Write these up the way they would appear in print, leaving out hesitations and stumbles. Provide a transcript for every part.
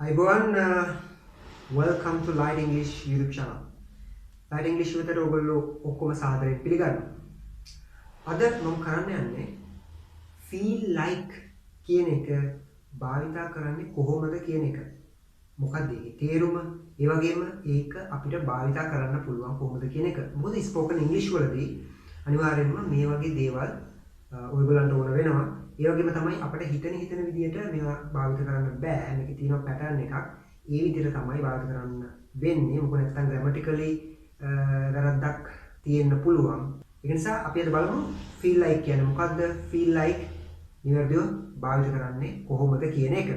Everyone, welcome to Light English YouTube channel. Light English වෙතට ඔයගොල්ලෝ ඔක්කොම සාදරයෙන් පිළිගන්නවා. අද මම කරන්න යන්නේ feel like කියන එක භාවිතා කරන්නේ කොහොමද කියන එක. මොකක්ද ඒකේ තේරුම? ඒ වගේම ඒක අපිට භාවිතා කරන්න පුළුවන් කොහොමද කියන එක. මොකද spoken English වලදී අනිවාර්යෙන්ම මේ වගේ දේවල් ඔයගොල්ලන්ට ඕන වෙනවා. ඒ වගේම තමයි අපිට හිතන විදියට මේවා භාවිත කරන්න බෑ. මේකේ තියෙන පැටර්න් එකක්. ඒ විදිහට තමයි භාවිත කරන්න වෙන්නේ. මොකද නැත්නම් grammatically වැරද්දක් තියෙන්න පුළුවන්. ඒ නිසා අපි අද බලමු feel like කියන්නේ මොකද්ද? feel like නිවැරදිව භාවිත කරන්නේ කොහොමද කියන එක.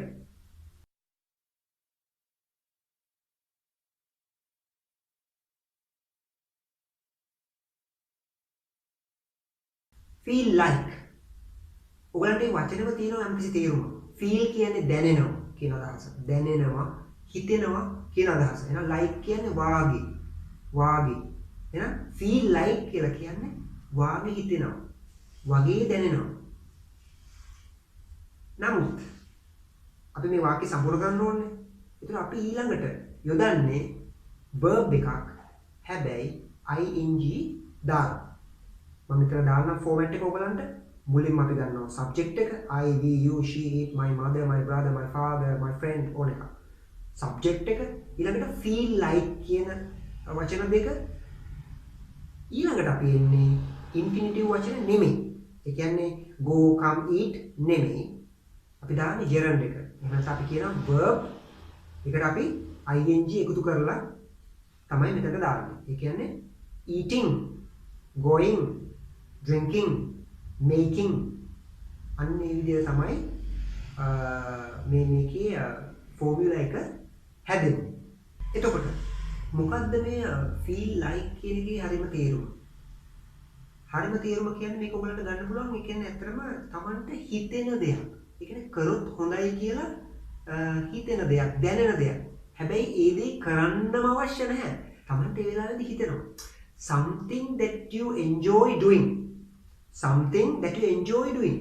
feel like ඔයගලන්ට මේ වචනේම තියෙනවා යම්කිසි තේරුමක්. feel කියන්නේ දැනෙනවා කියන අදහස. දැනෙනවා, හිතෙනවා කියන අදහස. එහෙනම් like කියන්නේ වාගේ. වාගේ. එහෙනම් feel like කියලා කියන්නේ වාගේ හිතෙනවා. වගේ දැනෙනවා. නමුත් අපි මේ වාක්‍ය සම්පූර්ණ කරන්න ඕනේ. ඒතර අපි ඊළඟට යොදන්නේ verb එකක්. හැබැයි ing දාන. මම මෙතන දාන්න ෆෝමැට් එක ඔයගලන්ට මුලින්ම අපි ගන්නවා subject එක I we you she it my mother my brother my father my friend ඕන එක. subject එක ඊළඟට feel like කියන වචන දෙක ඊළඟට අපි එන්නේ infinitive වචන නෙමෙයි. ඒ කියන්නේ go come eat නෙමෙයි. අපි දාන්නේ gerund එක. එහෙනම් අපි කියනවා verb එකට අපි ing එකතු කරලා තමයි මෙතන දාන්නේ. ඒ කියන්නේ eating, going, drinking, making අන්න ඒ විදිහට තමයි මේකේ ෆෝමියුලා එක හැදෙන්නේ. එතකොට මොකද්ද මේ feel like කියන එකේ හරිම තේරුම? හරිම තේරුම කියන්නේ මේක ඔයගලන්ට ගන්න පුළුවන්. ඒ කියන්නේ ඇත්තටම Tamanට හිතෙන දෙයක්. ඒ කියන්නේ කරොත් හොඳයි කියලා හිතෙන දෙයක්, දැනෙන දෙයක්. හැබැයි ඒ දේ කරන්නම අවශ්‍ය නැහැ. Tamanට ඒ වෙලාවේදී හිතෙනවා. Something that you enjoy doing. Something that you enjoy doing.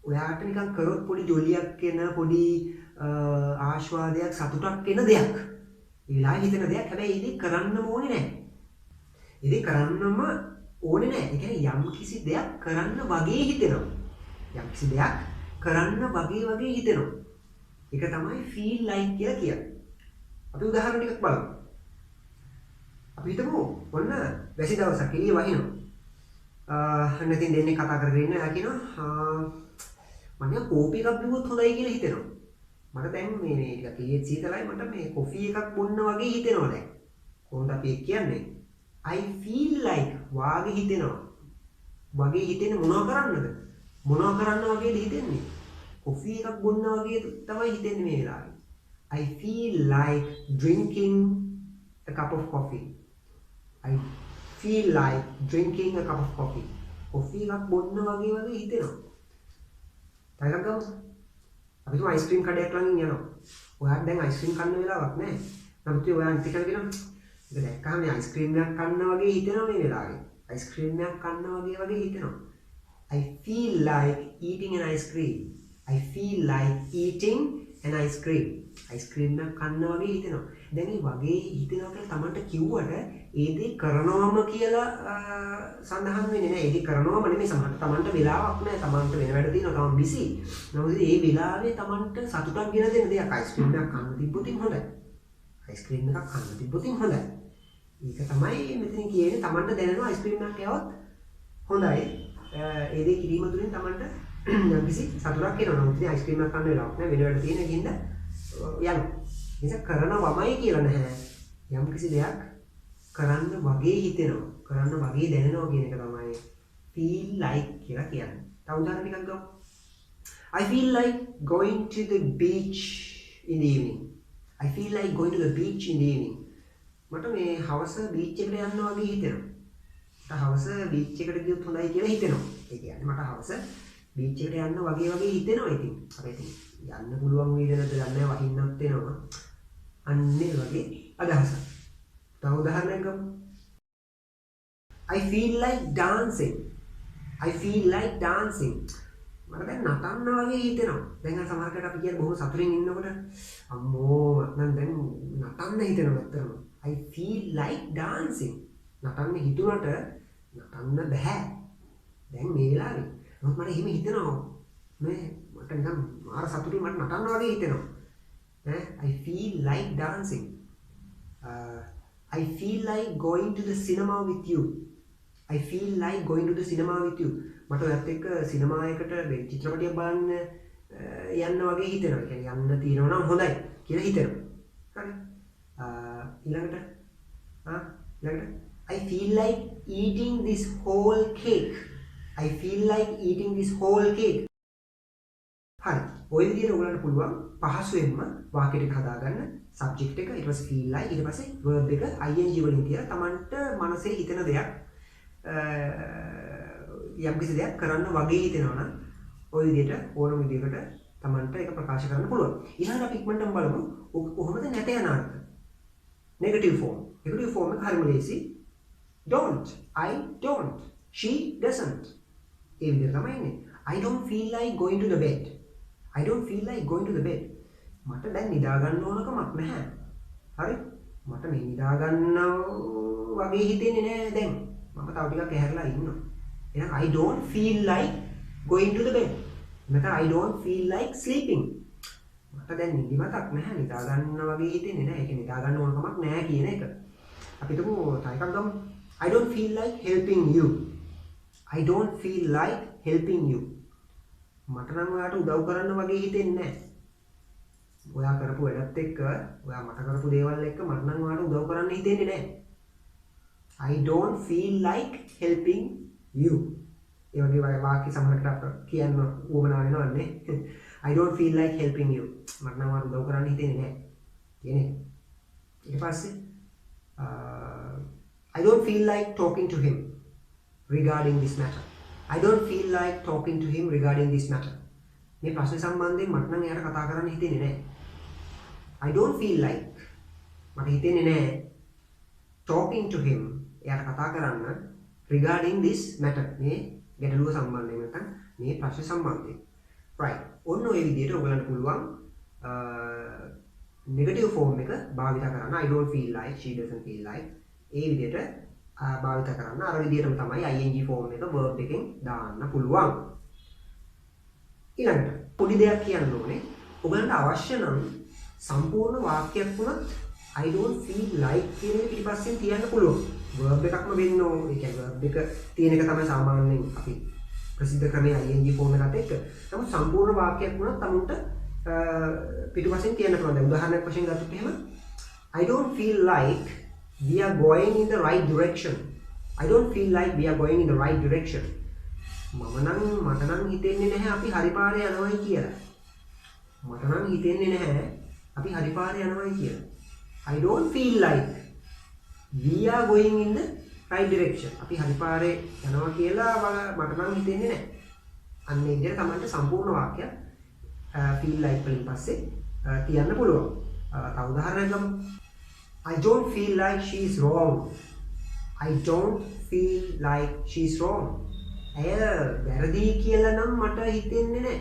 ඔයාට නිකන් කරොත් පොඩි ජොලියක් එන පොඩි ආශ්වාදයක් සතුටක් එන දෙයක්. ඒ වෙලාවේ හිතෙන දෙයක්. හැබැයි ඒ දේ කරන්නම ඕනේ නැහැ. ඒ දේ කරන්නම ඕනේ නැහැ. ඒ කියන්නේ යම් කිසි දෙයක් කරන්න වගේ හිතෙනවා. යම් කිසි දෙයක් කරන්න වගේ හිතෙනවා. ඒක තමයි feel like කියලා කියන්නේ. අපි උදාහරණ ටිකක් බලමු. අපි හිතමු ඔන්න වැසි දවසක් එළිය වහිනවා. නැතිනම් දෙන්නේ කතා කරගෙන ඉන්න එයා කියනවා මම කෝපි එකක් බිව්වොත් හොඳයි කියලා හිතෙනවා. මට දැන් මේ ටිකක් ඊයේ සීතලයි මට මේ කොෆි එකක් බොන්න වගේ හිතෙනවා දැන්. කොහොමද අපි කියන්නේ? I feel like වාගේ හිතෙනවා. වගේ හිතෙන්නේ මොනවා කරන්නද? මොනවා කරන්න වගේද හිතෙන්නේ? කොෆි එකක් බොන්න වගේ තමයි හිතෙන්නේ මේ වෙලාවේ. I feel like drinking a cup of coffee. I feel like drinking a cup of coffee. Coffee එකක් බොන්න වගේ හිතෙනවා. තව එකක් ගමු. අපි තුමා අයිස්ක්‍රීම් කඩයක් ළඟින් යනවා. ඔයාට දැන් අයිස්ක්‍රීම් කන්න වෙලාවක් නැහැ. නමුත් ඔයා අන්ති කරගෙන ඒක දැක්කම මේ අයිස්ක්‍රීම් එකක් කන්න වගේ හිතෙනවා මේ වෙලාවේ. අයිස්ක්‍රීම් එකක් කන්න වගේ හිතෙනවා. I feel like eating an ice cream. I feel like eating an ice cream. Ice cream එකක් කන්න වගේ හිතෙනවා. දැන් මේ වගේ හිතෙනවා කියලා Tamanට කිව්වට ඒ දේ කරනවම කියලා සඳහන් වෙන්නේ නැහැ. ඒ දේ කරනවම නෙමෙයි සමහරට Tamanට වෙලාවක් නැහැ. Tamanට වෙන වැඩ තියෙනවා. Taman busy. නමුත් ඒ වෙලාවේ Tamanට සතුටක් ගෙන දෙන දෙයක් අයිස්ක්‍රීම් එකක් කන්න තිබ්බොත් හොඳයි. අයිස්ක්‍රීම් එකක් කන්න තිබ්බොත් හොඳයි. ඒක තමයි මෙතන කියන්නේ Tamanට දැනෙනවා අයිස්ක්‍රීම් එකක් කෑවොත් හොඳයි. ඒ දේ කිරීම තුළින් Tamanට යම්කිසි සතුටක් එනවා. නමුත් ඉතින් අයිස්ක්‍රීම් එකක් කන්න වෙලාවක් නැහැ. වෙන වැඩ තියෙන ගින්ද යනවා. නිසා කරනවමයි කියලා නැහැ. යම්කිසි දෙයක් කරන්න වගේ හිතෙනවා. කරන්න වගේ දැනෙනවා කියන එක තමයි feel like කියලා කියන්නේ. තව උදාහරණ ටිකක් ගමු. I feel like going to the beach in the evening. I feel like going to the beach in the evening. මට මේ හවස බීච් එකට යන්න වගේ හිතෙනවා. මට හවස බීච් එකට ගියොත් හොඳයි කියලා හිතෙනවා. ඒ කියන්නේ මට හවස බීච් එකට යන්න වගේ හිතෙනවා ඉතින්. අපි ඉතින් යන්න පුළුවන් වේද නැද්ද දන්නේ නැහැ වහින්නත් වෙනවා. අන්නේ වගේ අදහසක්. තව උදාහරණයක් ගමු. I feel like dancing. I feel like dancing. මට දැන් නටන්න වගේ හිතෙනවා. දැන් අර සමහරකට අපි කියන්නේ බොහොම සතුටින් ඉන්නකොට අම්මෝ මට දැන් නටන්න හිතෙනවා ඇත්තටම. I feel like dancing. නටන්න හිතුණට නටන්න බෑ. දැන් මේ වෙලාවේ. නමුත් මට එහෙම හිතෙනවා. මේ මට නිකන් මාර සතුටින් මට නටන්න වගේ හිතෙනවා. I feel like dancing. I feel like going to the cinema with you. I feel like going to the cinema with you. මට ඔයත් එක්ක සිනමා එකට චිත්‍රපටයක් බලන්න යන්න වගේ හිතෙනවා. ඒ කියන්නේ යන්න තියෙනවා නම් හොඳයි කියලා හිතෙනවා. හරි. ඊළඟට I feel like eating this whole cake. I feel like eating this whole cake. හරි. ඔය විදිහට ඔයගලන්ට පුළුවන් පහසුවෙන්ම වාක්‍ය ටික හදාගන්න. subject එක ඊට පස්සේ feel like ඊට පස්සේ verb එක ing වලින් තියලා Tamanට මනසේ හිතෙන දෙයක් යම්කිසි දෙයක් කරන්න වගේ හිතෙනවා නම් ඔය විදිහට ඕනම විදිහකට Tamanට ඒක ප්‍රකාශ කරන්න පුළුවන්. ඊළඟට අපි ඉක්මනටම බලමු කොහොමද නැට යන අර්ථ. negative form. negative form එක හරිම ලේසි. don't. I don't. She doesn't. ඒ විදිහට තමයි ඉන්නේ. I don't feel like going to the bed. I don't feel like going to the bed. මට දැන් නිදා ගන්න ඕනකමක් නැහැ. හරි? මට මේ නිදා ගන්න වගේ හිතෙන්නේ නැහැ දැන්. මම තව ටිකක් ඇහැරලා ඉන්නවා. එහෙනම් I don't feel like going to the bed. නැත්නම් I don't feel like sleeping. මට දැන් නිදිමතක් නැහැ නිදා ගන්න වගේ හිතෙන්නේ නැහැ. ඒක නිදා ගන්න ඕනකමක් නැහැ කියන එක. අපි හිතමු තව එකක් ගමු. I don't feel like helping you. I don't feel like helping you. මට නම් ඔයාට උදව් කරන්න වගේ හිතෙන්නේ නැහැ. ඔයා කරපු වැඩත් එක්ක ඔයා මට කරපු දේවල් එක්ක මට නම් ඔයාට උදව් කරන්න හිතෙන්නේ නැහැ. I don't feel like helping you. ඒ වගේ වාක්‍ය සමහරකට අපිට කියන්න උවමනා වෙනවන්නේ. I don't feel like helping you. මට නම් ඔයාට උදව් කරන්න හිතෙන්නේ නැහැ. කියන්නේ. ඊට පස්සේ I don't feel like talking to him regarding this matter. I don't feel like talking to him regarding this matter. මේ ප්‍රශ්නේ සම්බන්ධයෙන් මට නම් එයාට කතා කරන්න හිතෙන්නේ නැහැ. I don't feel like මට හිතෙන්නේ නැහැ talking to him එයාට කතා කරන්න regarding this matter මේ ගැටලුව සම්බන්ධයෙන් නැත්නම් මේ ප්‍රශ්නේ සම්බන්ධයෙන්. right. ඔන්න ඔය විදිහට ඔයගලන්ට පුළුවන් negative form එක භාවිත කරන්න. I don't feel like, she doesn't feel like. ඒ විදිහට භාවිත කරන්න. අර විදිහටම තමයි ing form එක verb එකෙන් දාන්න පුළුවන්. ඊළඟට පොඩි දෙයක් කියන්න ඕනේ. ඔයගලන්ට අවශ්‍ය නම් සම්පූර්ණ වාක්‍යයක් වුණත් I don't feel like කියන එක පිටිපස්සෙන් තියන්න පුළුවන්. verb එකක්ම වෙන්න ඕනේ. ඒ කියන්නේ verb එක තියෙන එක තමයි සාමාන්‍යයෙන් අපි ප්‍රසිද්ධ ක්‍රමයේ ing form එකත් එක්ක. නමුත් සම්පූර්ණ වාක්‍යයක් වුණත් තමුන්ට පිටිපස්සෙන් තියන්න පුළුවන්. දැන් උදාහරණයක් වශයෙන් ගත්තොත් එහෙම I don't feel like we are going in the right direction. I don't feel like we are going in the right direction. මට නම් හිතෙන්නේ නැහැ අපි හරි පාරේ යනවායි කියලා. මට නම් හිතෙන්නේ නැහැ අපි හරි පාරේ යනවායි කියලා. I don't feel like we are going in the right direction. අපි හරි පාරේ යනවා කියලා මට නම් හිතෙන්නේ නැහැ. අන්න ඒ විදිහට තමයි සම්පූර්ණ වාක්‍යය feel like වලින් පස්සේ තියන්න පුළුවන්. තව උදාහරණයක් ගමු. I don't feel like she is wrong. I don't feel like she is wrong. ඇය වැරදි කියලා නම් මට හිතෙන්නේ නැහැ.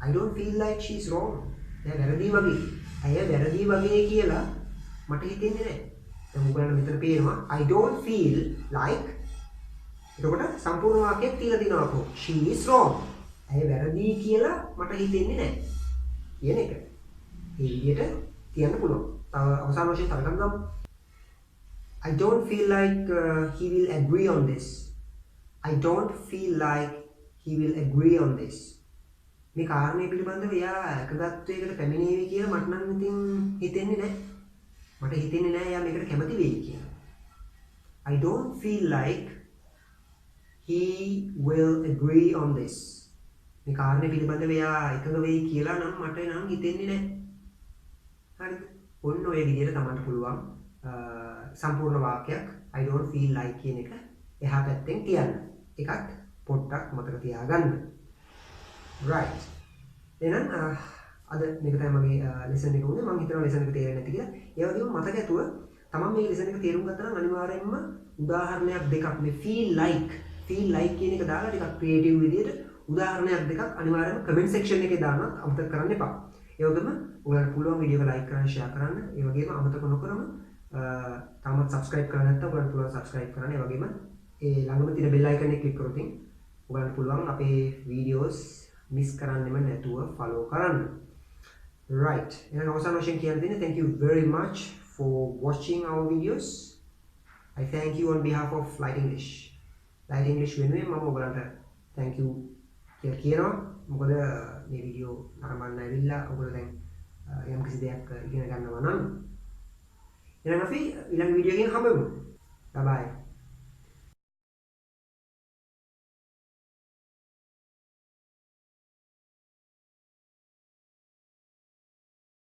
I don't feel like she is wrong. ඇය වැරදි වගේ. ඇය වැරදි වගේ කියලා මට හිතෙන්නේ නැහැ. දැන් ඔයගොල්ලන්ට මෙතන පේනවා I don't feel like එතකොට සම්පූර්ණ වාක්‍යයක් තියලා දිනවා කො. She is wrong. ඇය වැරදි කියලා මට හිතෙන්නේ නැහැ. කියන එක. මේ විදිහට තියන්න පුළුවන්. තව අවසාන වශයෙන් තව එකක් ගමු. I don't feel like he will agree on this. I don't feel like he will agree on this. මේ කාරණේ පිළිබඳව එයා එකගත්වයකට පැමිණේවි කියලා මට නම් ඉතින් හිතෙන්නේ නැහැ. මට හිතෙන්නේ නැහැ එයා මේකට කැමති වෙයි කියලා. I don't feel like he will agree on this. මේ කාරණේ පිළිබඳව එයා එකඟ වෙයි කියලා නම් මට නම් හිතෙන්නේ නැහැ. හරිද? ඔන්න ඔය විදිහට තමයි පුළුවන් සම්පූර්ණ වාක්‍යයක් I don't feel like කියන එක එහා පැත්තෙන් තියන්න. එකක් පොඩ්ඩක් මතක තියාගන්න. right. එහෙනම් අද මේක තමයි මගේ ලෙසන් එක උනේ. මම හිතනවා ලෙසන් එක තේරෙන්නේ නැති කියලා. ඒ වගේම මතක ඇතුව තමන් මේ ලෙසන් එක තේරුම් ගත්තා නම් අනිවාර්යයෙන්ම උදාහරණයක් දෙකක් මේ feel like කියන එක දාලා ටිකක් ක්‍රියේටිව් විදිහට උදාහරණයක් දෙකක් අනිවාර්යයෙන්ම කමෙන්ට් සෙක්ෂන් එකේ දාන්නත් අමතක කරන්න එපා. ඒ වගේම ඔයාලට පුළුවන් වීඩියෝ එක ලයික් කරන්න, ෂෙයා කරන්න. ඒ වගේම අමතක නොකරම තාමත් සබස්ක්‍රයිබ් කරන්න නැත්නම් ඔයාලට පුළුවන් සබස්ක්‍රයිබ් කරන්න. ඒ වගේම ඒ ළඟම තියෙන බෙල් අයිකන් එක ක්ලික් කරොත් ඔයාලට පුළුවන් අපේ වීඩියෝස් මිස් කරන්නෙම නැතුව ෆලෝ කරන්න. Right. එහෙනම් අවසාන වශයෙන් කියන්න දෙන්නේ thank you very much for watching our videos. I thank you on behalf of Light English. Light English වෙනුවෙන් මම ඔයගලන්ට thank you කියලා කියනවා. මොකද මේ වීඩියෝ නරඹන්න ඇවිල්ලා ඔයගොල්ලෝ දැන් යම් කිසි දෙයක් ඉගෙන ගන්නවා නම් එහෙනම් අපි ඊළඟ වීඩියෝ එකෙන් හම්බෙමු. Bye bye.